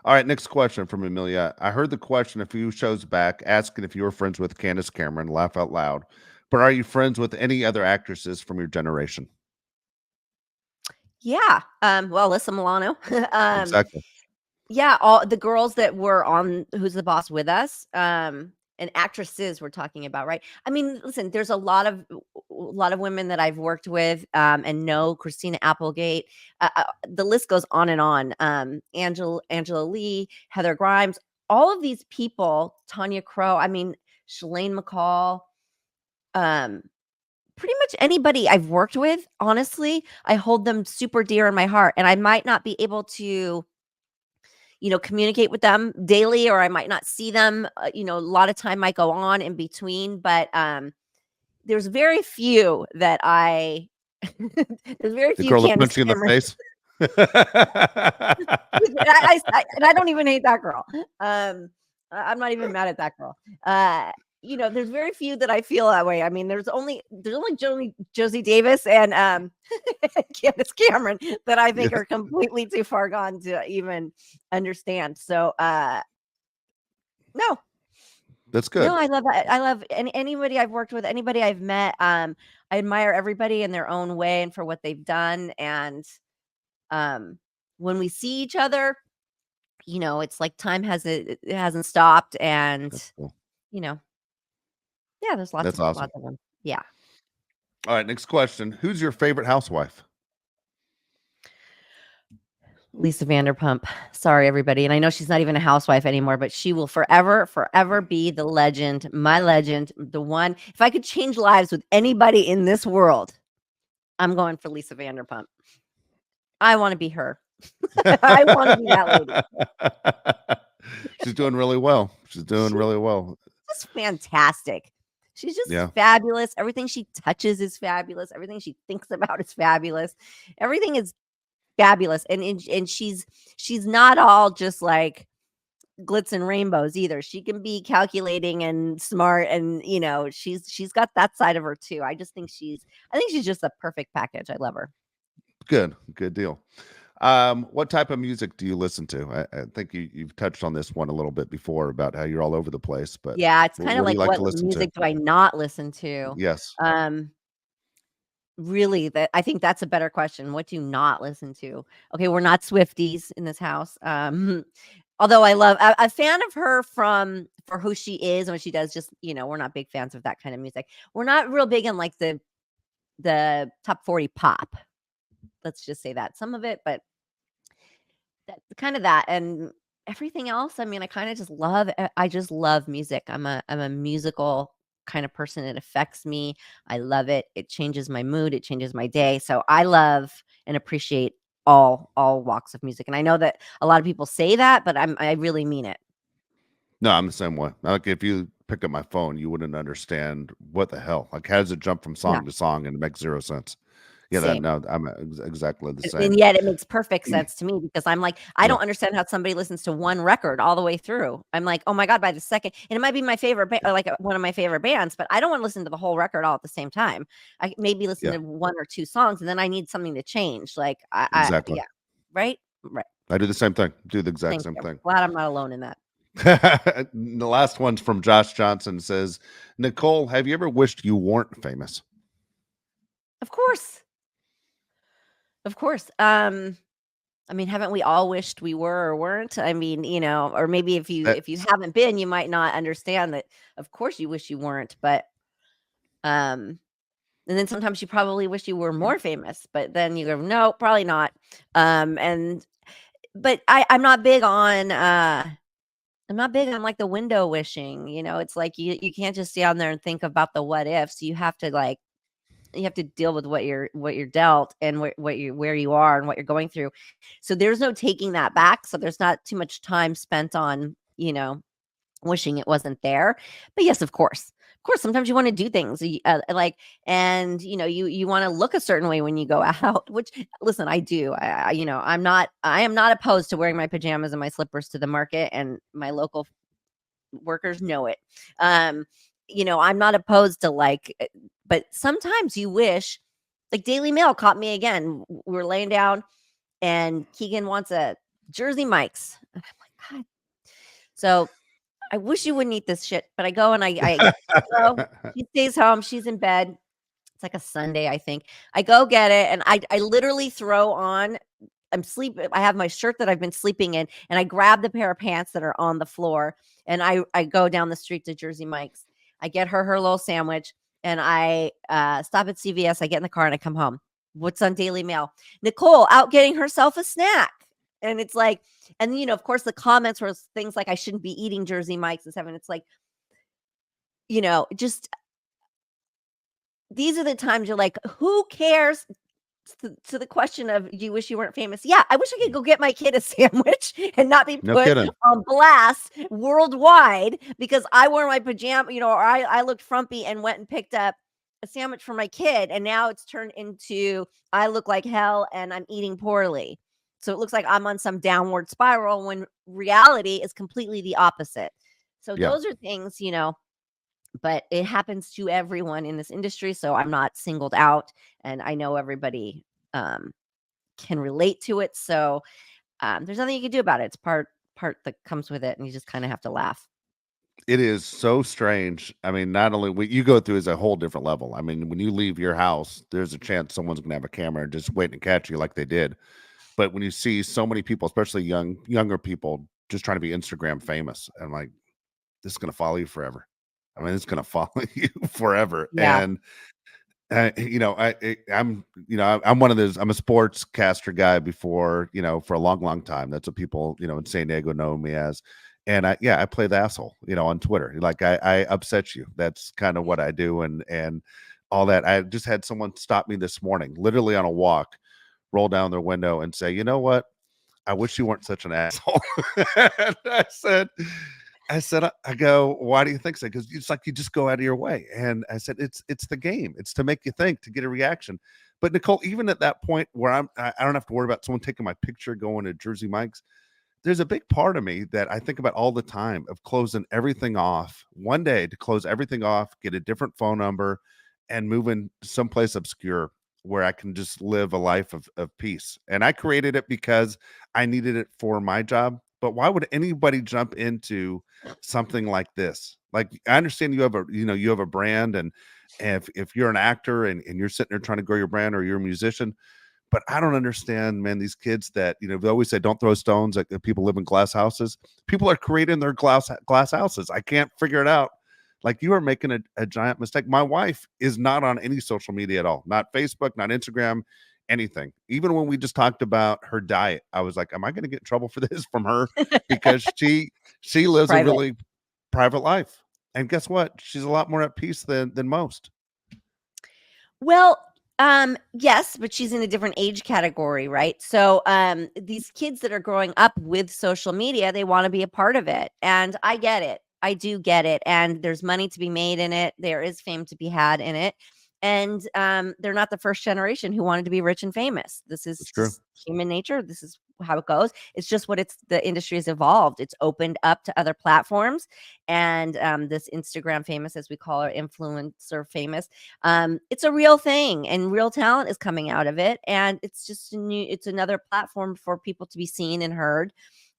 All right, next question from Amelia. I heard the question a few shows back asking if you were friends with Candace Cameron, laugh out loud. But are you friends with any other actresses from your generation? Yeah. Well, Alyssa Milano. um, Exactly. Yeah, all the girls that were on Who's the Boss with us, and actresses we're talking about, right? I mean, listen, there's a lot of women that I've worked with, and know Christina Applegate. The list goes on and on. Angela Lee, Heather Grimes, all of these people, Tanya Crow. I mean, Shalane McCall. Um, Pretty much anybody I've worked with. Honestly, I hold them super dear in my heart, and I might not be able to communicate with them daily, or I might not see them. A lot of time might go on in between, but there's very few that I there's very The few girl that Candace punched you in the Cameron. face. And I don't even hate that girl. I'm not even mad at that girl. There's very few that I feel that way. I mean, there's only Josie Davis and Candace Cameron that I think Yeah, are completely too far gone to even understand. So no, that's no, good. I love anybody I've worked with, anybody I've met. I admire everybody in their own way and for what they've done. And um when we see each other, it's like time it hasn't stopped, and That's cool. you know, yeah, there's That's awesome. lots of them. Yeah. All right, next question. Who's your favorite housewife? Lisa Vanderpump. Sorry, everybody. And I know she's not even a housewife anymore, but she will forever, forever be the legend, my legend, the one. If I could change lives with anybody in this world, I'm going for Lisa Vanderpump. I want to be her. I want to be that lady. She's doing really well. She's doing really well. Just fantastic. She's just Yeah. fabulous. Everything she touches is fabulous. Everything she thinks about is fabulous. Everything is fabulous. And she's not all just like glitz and rainbows either. She can be calculating and smart, and she's got that side of her too. I think she's just a perfect package. I love her. Good deal. What type of music do you listen to? I think you've touched on this one a little bit before about how you're all over the place, but Yeah, it's kind of what do like, you like what to listen to? music do I not listen to? Yes. Really, I think that's a better question. What do you not listen to? Okay, we're not Swifties in this house. Although I love a fan of her for who she is and what she does. Just we're not big fans of that kind of music. We're not real big in like the top 40 pop. Let's just say that some of it, but that and everything else. I mean, I just love music. I'm a musical kind of person. It affects me. I love it. It changes my mood. It changes my day. So I love and appreciate all walks of music. And I know that a lot of people say that, but I really mean it. No, I'm the same way. Like if you pick up my phone, you wouldn't understand what the hell. Like how does it jump from Yeah, song to song and it makes zero sense? Yeah, that same. no, I'm exactly the And same. yet it makes perfect sense to me, because I'm like, I Yeah, don't understand how somebody listens to one record all the way through. I'm like, "Oh my god," by the second, and it might be my favorite like, one of my favorite bands, but I don't wanna listen to the whole record all at the same time. I maybe listen yeah, to 1 or 2 songs, and then I need something to change, like, exactly. yeah. Right? Right. I do the same thing. Do the exact Thank same you. thing. Glad I'm not alone in that. The last one's from Josh Johnson says, Nicole, have you ever wished you weren't famous? Of course. Of course. I mean, haven't we all wished we were or weren't? I mean, or maybe if you That's haven't been, you might not understand that. Of course you wish you weren't, but um and then sometimes you probably wish you were more famous, but then you go, no, probably not. And but I'm not big on like the window wishing. It's like you can't just stand there and think about the what ifs. You have to deal with what you're dealt, and where you are and what you're going through. So there's no taking that back. So there's not too much time spent on, wishing it wasn't there. But yes, of course. Of course, sometimes you want to do things like, and you want to look a certain way when you go out, which, listen, I do. I am not opposed to wearing my pajamas and my slippers to the market, and my local workers know it. I'm not opposed to but sometimes you wish, like Daily Mail caught me again. We were laying down and Keegan wants a Jersey Mike's. And I'm like, God. So I wish you wouldn't eat this shit, but I go and I go. She stays home. She's in bed. It's like a Sunday, I think. I go get it, and I literally throw on. I'm sleeping. I have my shirt that I've been sleeping in, and I grab the pair of pants that are on the floor, and I go down the street to Jersey Mike's. I get her little sandwich, and I stop at CVS. I get in the car and I come home. What's on Daily Mail? Nicole out getting herself a snack. And it's like, and of course, the comments were things like, I shouldn't be eating Jersey Mike's and stuff. And it's like, just these are the times you're like, who cares? To the question of, do you wish you weren't famous? Yeah, I wish I could go get my kid a sandwich and not be no put kidding. on blast worldwide because I wore my pajama, or I looked frumpy and went and picked up a sandwich for my kid. And now it's turned into, I look like hell and I'm eating poorly. So it looks like I'm on some downward spiral when reality is completely the opposite. So Yeah. those are things, but it happens to everyone in this industry. So I'm not singled out, and I know everybody can relate to it. So there's nothing you can do about it. It's part that comes with it, and you just kind of have to laugh. It is so strange. I mean, not only what you go through is a whole different level. I mean, when you leave your house, there's a chance someone's going to have a camera and just waiting to catch you like they did. But when you see so many people, especially younger people, just trying to be Instagram famous. And I'm like, this is going to follow you forever. I mean, it's going to follow you forever. Yeah. And I'm one of those. I'm a sportscaster guy before, for a long, long time. That's what people, in San Diego know me as. And I play the asshole, on Twitter. Like I upset you. That's kind of what I do, and all that. I just had someone stop me this morning, literally on a walk, roll down their window and say, "You know what? I wish you weren't such an asshole." And I go, why do you think so? Because it's like you just go out of your way. And I said, it's the game. It's to make you think, to get a reaction. But Nicole, even at that point where I don't have to worry about someone taking my picture going to Jersey Mike's, there's a big part of me that I think about all the time of closing everything off one day, to close everything off, get a different phone number, and move in someplace obscure where I can just live a life of peace. And I created it because I needed it for my job. But why would anybody jump into something like this? Like, I understand you have a brand, and if you're an actor and you're sitting there trying to grow your brand, or you're a musician, but I don't understand, man, these kids that, they always say, don't throw stones at people live in glass houses. People are creating their glass houses. I can't figure it out. Like, you are making a giant mistake. My wife is not on any social media at all, not Facebook, not Instagram, anything. Even when we just talked about her diet, I was like, am I going to get in trouble for this from her? Because she lives a Private. really private life. And guess what? She's a lot more at peace than most. Well, yes, but she's in a different age category, right? So, these kids that are growing up with social media, they want to be a part of it. And I get it. I do get it. And there's money to be made in it. There is fame to be had in it. And they're not the first generation who wanted to be rich and famous. This is It's true. just human nature. This is how it goes. It's just the industry has evolved. It's opened up to other platforms. And this Instagram famous, as we call her, influencer famous, it's a real thing, and real talent is coming out of it, and it's another platform for people to be seen and heard.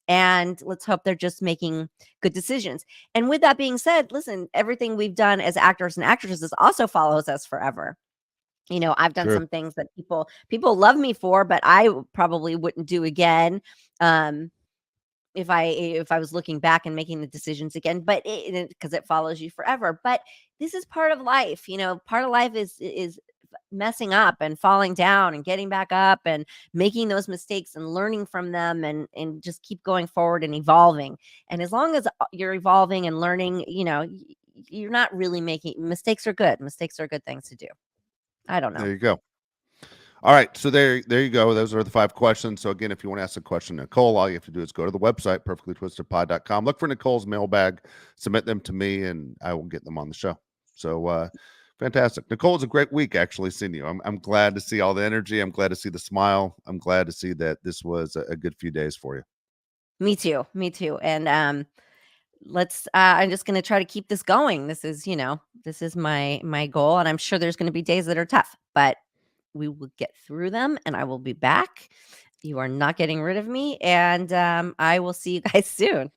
And let's hope they're just making good decisions. And with that being said, listen, everything we've done as actors and actresses also follows us forever. I've done True. some things that people love me for, but I probably wouldn't do again. um if I was looking back and making the decisions again, but because it follows you forever. But this is part of life. Part of life is messing up and falling down and getting back up and making those mistakes and learning from them, and just keep going forward and evolving. And as long as you're evolving and learning, you're not really making mistakes. Are good. Mistakes are good things to do. I don't know. There you go. All right, so there you go. Those are the 5 questions. So again, if you want to ask a question to Nicole, all you have to do is go to the website, perfectlytwistedpod.com. Look for Nicole's mailbag, submit them to me, and I will get them on the show. So fantastic. Nicole, it's a great week actually seeing you. I'm glad to see all the energy. I'm glad to see the smile. I'm glad to see that this was a good few days for you. Me too. Me too. And I'm just going to try to keep this going. This is my goal, and I'm sure there's going to be days that are tough, but we will get through them, and I will be back. You are not getting rid of me, and I will see you guys soon.